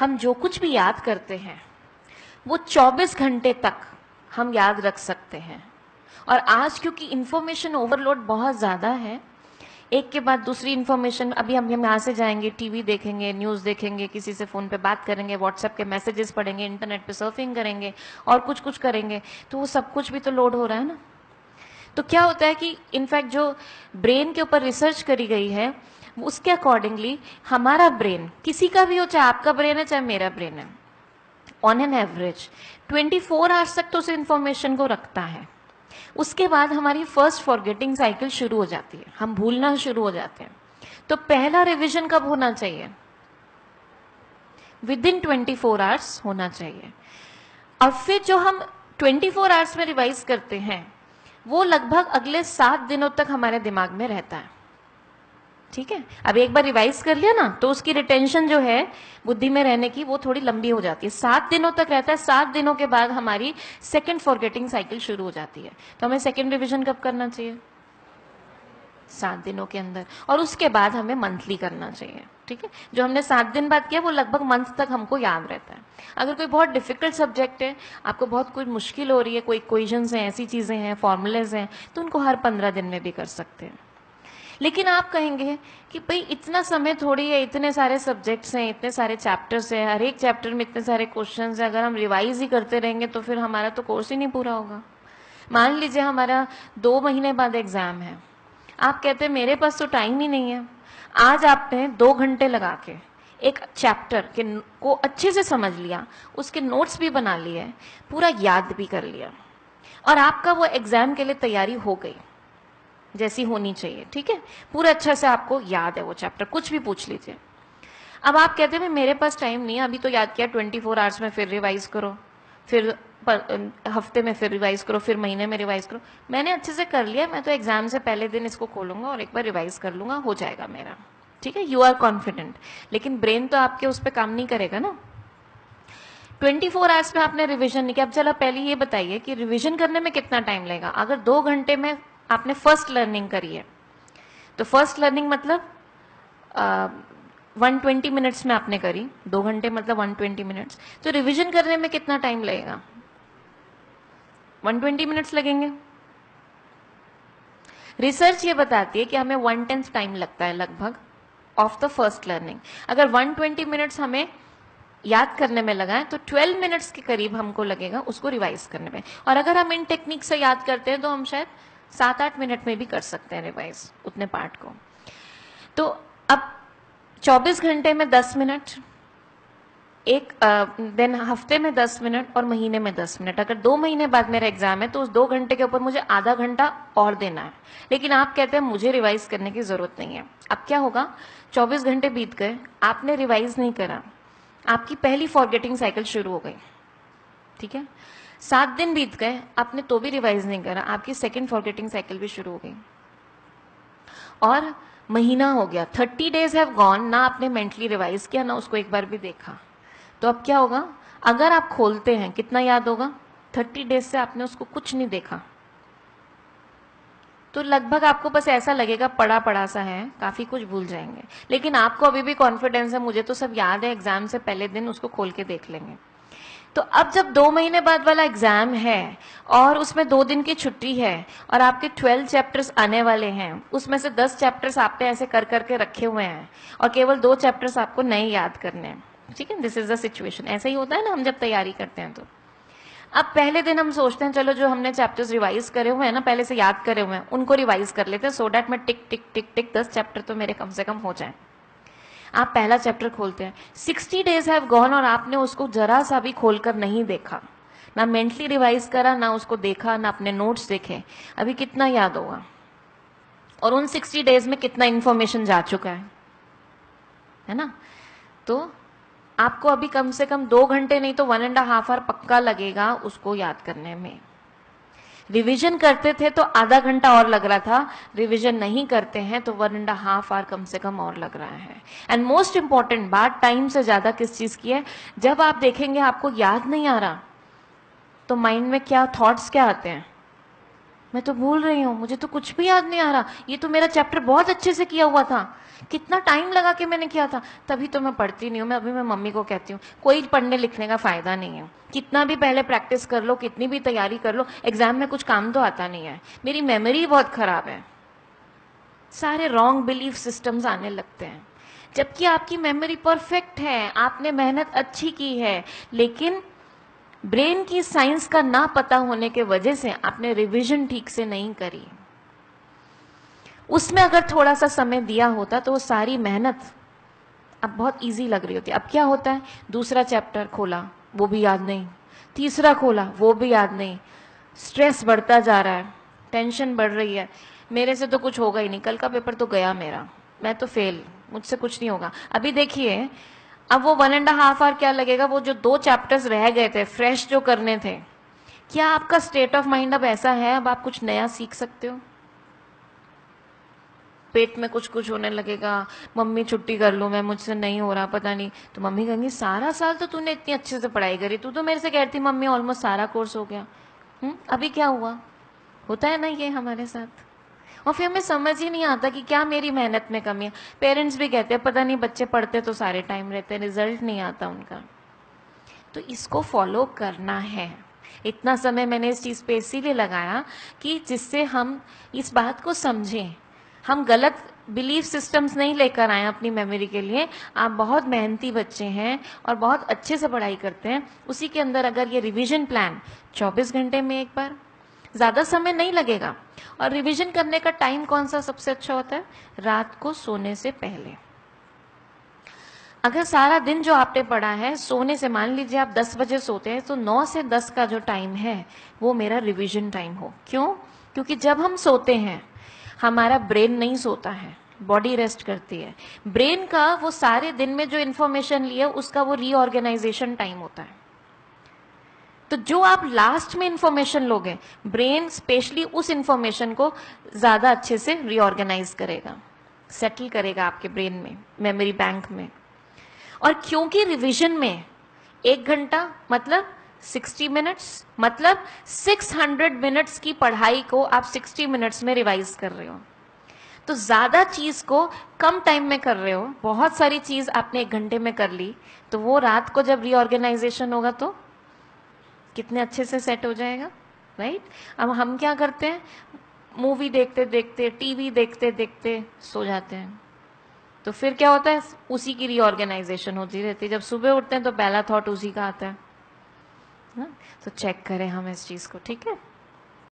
हम जो कुछ भी याद करते हैं वो 24 घंटे तक हम याद रख सकते हैं। और आज क्योंकि इंफॉर्मेशन ओवरलोड बहुत ज़्यादा है, एक के बाद दूसरी इंफॉर्मेशन, अभी हम यहाँ से जाएंगे, टीवी देखेंगे, न्यूज़ देखेंगे, किसी से फ़ोन पे बात करेंगे, व्हाट्सएप के मैसेजेस पढ़ेंगे, इंटरनेट पे सर्फिंग करेंगे और कुछ कुछ करेंगे, तो वो सब कुछ भी तो लोड हो रहा है ना। तो क्या होता है कि इनफैक्ट जो ब्रेन के ऊपर रिसर्च करी गई है उसके अकॉर्डिंगली हमारा ब्रेन, किसी का भी हो, चाहे आपका ब्रेन है चाहे मेरा ब्रेन है, ऑन एन एवरेज 24 आवर्स तक तो उस इंफॉर्मेशन को रखता है। उसके बाद हमारी फर्स्ट फॉरगेटिंग साइकिल शुरू हो जाती है, हम भूलना शुरू हो जाते हैं। तो पहला रिवीजन कब होना चाहिए? विद इन 24 आवर्स होना चाहिए। और फिर जो हम 24 आवर्स में रिवाइज करते हैं वो लगभग अगले 7 दिनों तक हमारे दिमाग में रहता है। ठीक है, अब एक बार रिवाइज कर लिया ना तो उसकी रिटेंशन जो है बुद्धि में रहने की वो थोड़ी लंबी हो जाती है, 7 दिनों तक रहता है। 7 दिनों के बाद हमारी सेकंड फॉरगेटिंग साइकिल शुरू हो जाती है। तो हमें सेकंड रिवीजन कब करना चाहिए? 7 दिनों के अंदर। और उसके बाद हमें मंथली करना चाहिए। ठीक है, जो हमने 7 दिन बाद किया वो लगभग मंथ तक हमको याद रहता है। अगर कोई बहुत डिफिकल्ट सब्जेक्ट है, आपको बहुत कोई मुश्किल हो रही है, कोई इक्वेशंस हैं, ऐसी चीजें हैं, फॉर्मूलेज हैं, तो उनको हर 15 दिन में भी कर सकते हैं। लेकिन आप कहेंगे कि भाई इतना समय थोड़ी है, इतने सारे सब्जेक्ट्स हैं, इतने सारे चैप्टर्स हैं, हर एक चैप्टर में इतने सारे क्वेश्चंस हैं, अगर हम रिवाइज ही करते रहेंगे तो फिर हमारा तो कोर्स ही नहीं पूरा होगा। मान लीजिए हमारा 2 महीने बाद एग्जाम है, आप कहते हैं मेरे पास तो टाइम ही नहीं है। आज आपने 2 घंटे लगा के एक चैप्टर के को अच्छे से समझ लिया, उसके नोट्स भी बना लिए, पूरा याद भी कर लिया, और आपका वो एग्जाम के लिए तैयारी हो गई जैसी होनी चाहिए। ठीक है, पूरा अच्छा से आपको याद है वो चैप्टर, कुछ भी पूछ लीजिए। अब आप कहते हैं मेरे पास टाइम नहीं है, अभी तो याद किया, 24 आवर्स में फिर रिवाइज करो, फिर हफ्ते में फिर रिवाइज करो, फिर महीने में रिवाइज करो। मैंने अच्छे से कर लिया, मैं तो एग्जाम से पहले दिन इसको खोलूंगा और एक बार रिवाइज कर लूंगा, हो जाएगा मेरा। ठीक है, यू आर कॉन्फिडेंट, लेकिन ब्रेन तो आपके उस पर काम नहीं करेगा ना। 24 आवर्स में आपने रिवीजन नहीं किया। अब चलो पहले ये बताइए कि रिवीजन करने में कितना टाइम लगेगा। अगर 2 घंटे में आपने फर्स्ट लर्निंग करी है, तो फर्स्ट लर्निंग मतलब 120 मिनट्स में आपने करी, 2 घंटे मतलब 120 मिनट्स, तो रिवीजन करने में कितना टाइम लगेगा? 120 मिनट्स लगेंगे। रिसर्च ये बताती है कि हमें 1/10 टाइम लगता है लगभग ऑफ द फर्स्ट लर्निंग। अगर 120 मिनट्स हमें याद करने में लगा है तो 12 मिनट्स के करीब हमको लगेगा उसको रिवाइज करने में। और अगर हम इन टेक्निक से याद करते हैं तो हम शायद 7-8 मिनट में भी कर सकते हैं रिवाइज उतने पार्ट को। तो अब 24 घंटे में 10 मिनट, एक दिन हफ्ते में 10 मिनट और महीने में 10 मिनट। अगर 2 महीने बाद मेरा एग्जाम है तो उस 2 घंटे के ऊपर मुझे आधा घंटा और देना है। लेकिन आप कहते हैं मुझे रिवाइज करने की जरूरत नहीं है। अब क्या होगा? 24 घंटे बीत गए, आपने रिवाइज नहीं करा, आपकी पहली फॉरगेटिंग साइकिल शुरू हो गई। ठीक है, 7 दिन बीत गए, आपने तो भी रिवाइज नहीं करा, आपकी सेकेंड फॉरगेटिंग साइकिल भी शुरू हो गई। और महीना हो गया, 30 डेज हैव गॉन, ना आपने मेंटली रिवाइज किया ना उसको एक बार भी देखा। तो अब क्या होगा? अगर आप खोलते हैं कितना याद होगा? 30 डेज से आपने उसको कुछ नहीं देखा, तो लगभग आपको बस ऐसा लगेगा पड़ा पड़ा सा है, काफी कुछ भूल जाएंगे। लेकिन आपको अभी भी कॉन्फिडेंस है, मुझे तो सब याद है, एग्जाम से पहले दिन उसको खोल के देख लेंगे। तो अब जब 2 महीने बाद वाला एग्जाम है और उसमें 2 दिन की छुट्टी है और आपके 12 चैप्टर्स आने वाले हैं, उसमें से 10 चैप्टर्स आपने ऐसे कर करके रखे हुए हैं और केवल 2 चैप्टर्स आपको नहीं याद करने हैं। ठीक है, दिस इज द सिचुएशन। ऐसा ही होता है ना हम जब तैयारी करते हैं तो। अब पहले दिन हम सोचते हैं चलो जो हमने चैप्टर्स रिवाइज करे हुए हैं ना, पहले से याद करे हुए हैं, उनको रिवाइज कर लेते हैं, सो डैट मैं टिक टिक टिक टिक 10 चैप्टर तो मेरे कम से कम हो जाए। आप पहला चैप्टर खोलते हैं, 60 डेज हैव गॉन और आपने उसको जरा सा भी खोलकर नहीं देखा, ना मेंटली रिवाइज करा, ना उसको देखा, ना अपने नोट्स देखे। अभी कितना याद होगा? और उन 60 डेज में कितना इंफॉर्मेशन जा चुका है ना? तो आपको अभी कम से कम 2 घंटे नहीं तो 1.5 आवर पक्का लगेगा उसको याद करने में। रिवीजन करते थे तो आधा घंटा और लग रहा था, रिवीजन नहीं करते हैं तो 1.5 आवर कम से कम और लग रहा है। एंड मोस्ट इंपॉर्टेंट बात टाइम से ज्यादा किस चीज की है? जब आप देखेंगे आपको याद नहीं आ रहा तो माइंड में क्या थॉट्स क्या आते हैं? मैं तो भूल रही हूँ, मुझे तो कुछ भी याद नहीं आ रहा, ये तो मेरा चैप्टर बहुत अच्छे से किया हुआ था, कितना टाइम लगा के मैंने किया था। तभी तो मैं पढ़ती नहीं हूँ। मैं मम्मी को कहती हूँ कोई पढ़ने लिखने का फायदा नहीं है, कितना भी पहले प्रैक्टिस कर लो, कितनी भी तैयारी कर लो, एग्जाम में कुछ काम तो आता नहीं है। मेरी मेमोरी बहुत खराब है, सारे रॉन्ग बिलीफ सिस्टम्स आने लगते हैं, जबकि आपकी मेमोरी परफेक्ट है, आपने मेहनत अच्छी की है, लेकिन ब्रेन की साइंस का ना पता होने के वजह से आपने रिवीजन ठीक से नहीं करी। उसमें अगर थोड़ा सा समय दिया होता तो वो सारी मेहनत अब बहुत इजी लग रही होती। अब क्या होता है, दूसरा चैप्टर खोला वो भी याद नहीं, तीसरा खोला वो भी याद नहीं, स्ट्रेस बढ़ता जा रहा है, टेंशन बढ़ रही है, मेरे से तो कुछ होगा ही नहीं, कल का पेपर तो गया मेरा, मैं तो फेल, मुझसे कुछ नहीं होगा। अभी देखिए, अब वो 1.5 आवर क्या लगेगा, वो जो 2 चैप्टर्स रह गए थे फ्रेश जो करने थे, क्या आपका स्टेट ऑफ माइंड अब ऐसा है अब आप कुछ नया सीख सकते हो? पेट में कुछ कुछ होने लगेगा, मम्मी छुट्टी कर लूं मैं, मुझसे नहीं हो रहा, पता नहीं, तो मम्मी कहेंगी सारा साल तो तूने इतनी अच्छे से पढ़ाई करी, तू तो मेरे से कहती मम्मी ऑलमोस्ट सारा कोर्स हो गया। अभी क्या हुआ? होता है ना ये हमारे साथ। और फिर हमें समझ ही नहीं आता कि क्या मेरी मेहनत में कमी है। पेरेंट्स भी कहते हैं पता नहीं बच्चे पढ़ते तो सारे टाइम रहते हैं, रिजल्ट नहीं आता उनका। तो इसको फॉलो करना है। इतना समय मैंने इस चीज पे इसीलिए लगाया कि जिससे हम इस बात को समझें, हम गलत बिलीफ सिस्टम्स नहीं लेकर आए अपनी मेमोरी के लिए। आप बहुत मेहनती बच्चे हैं और बहुत अच्छे से पढ़ाई करते हैं, उसी के अंदर अगर ये रिवीजन प्लान 24 घंटे में एक बार, ज्यादा समय नहीं लगेगा। और रिवीजन करने का टाइम कौन सा सबसे अच्छा होता है? रात को सोने से पहले। अगर सारा दिन जो आपने पढ़ा है, सोने से, मान लीजिए आप 10 बजे सोते हैं, तो 9 से 10 का जो टाइम है वो मेरा रिवीजन टाइम हो। क्यों? क्योंकि जब हम सोते हैं हमारा ब्रेन नहीं सोता है, बॉडी रेस्ट करती है। ब्रेन का वो सारे दिन में जो इंफॉर्मेशन लिया उसका वो रीऑर्गेनाइजेशन टाइम होता है। तो जो आप लास्ट में इंफॉर्मेशन लोगे, ब्रेन स्पेशली उस इंफॉर्मेशन को ज्यादा अच्छे से रीऑर्गेनाइज करेगा, सेटल करेगा आपके ब्रेन में, मेमोरी बैंक में। और क्योंकि रिवीजन में 1 घंटा मतलब 60 मिनट्स, मतलब 600 मिनट्स की पढ़ाई को आप 60 मिनट्स में रिवाइज कर रहे हो, तो ज्यादा चीज को कम टाइम में कर रहे हो। बहुत सारी चीज आपने 1 घंटे में कर ली, तो वो रात को जब रीऑर्गेनाइजेशन होगा तो कितने अच्छे से सेट हो जाएगा, राइट? अब हम क्या करते हैं, मूवी देखते देखते, टीवी देखते देखते सो जाते हैं, तो फिर क्या होता है, उसी की रीऑर्गेनाइजेशन होती रहती है। जब सुबह उठते हैं तो पहला थॉट उसी का आता है। तो चेक करें हम इस चीज को, ठीक है।